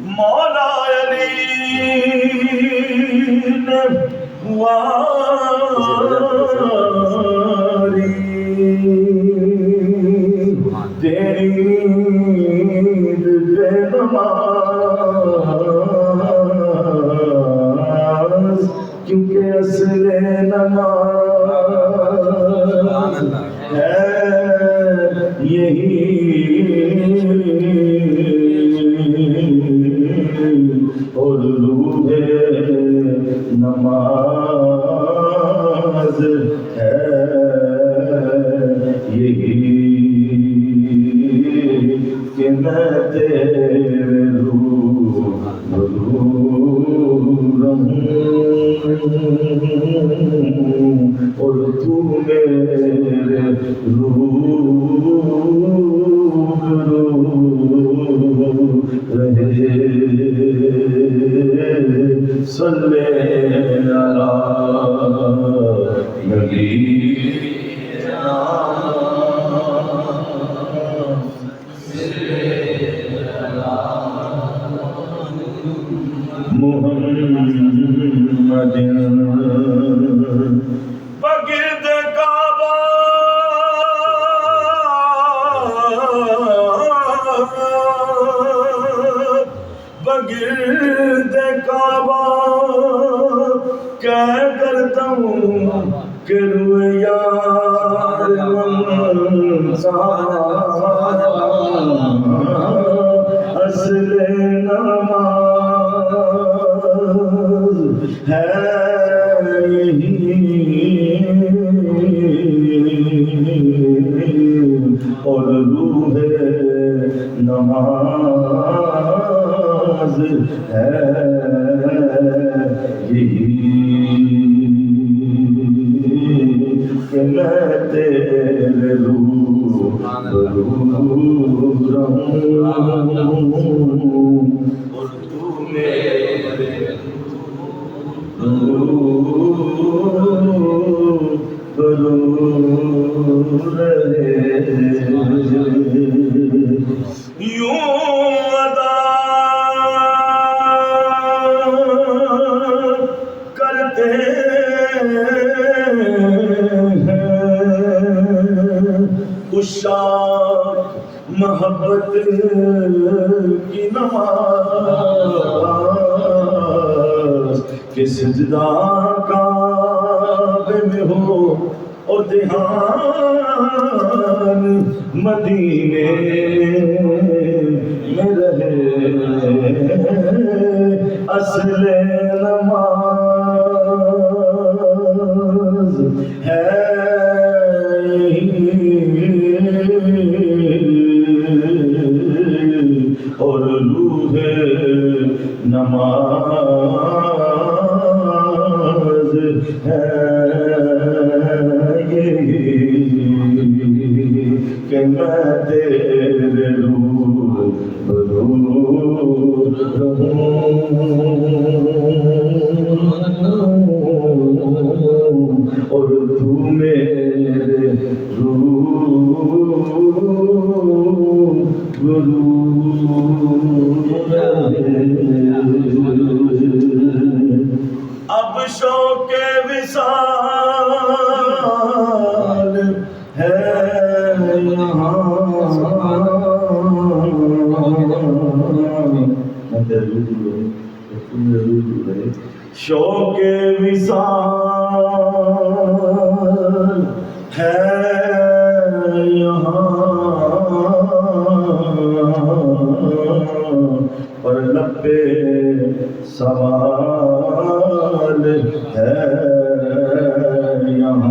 مولا علی نے واری تیری عید پہ نماز کیونکہ اصل نماز ہے یہی اور روح نماز ہے یہی کہ میں تیرے روح اور تو میرے رہے صلی علی نبینا محمد بگرد کعبہ بگرد کعبہ کہہ کرتا ہوں کہ روح یار منصار اصل نماز ہے اور روح نماز ہے یہی کہ میں تیرے روح رہوں اور تو میرے رہے یوں ادا کرتے ہیں عشاق محبت کی نماز کہ سجدہ کعبے میں ہو اور دھیان مدینے میں رہے اصل نماز ہے اور روح نماز ہے کہ میں تیرے روح اور تو میرے اب شوق وصال ہے شوق وصال ہے یہاں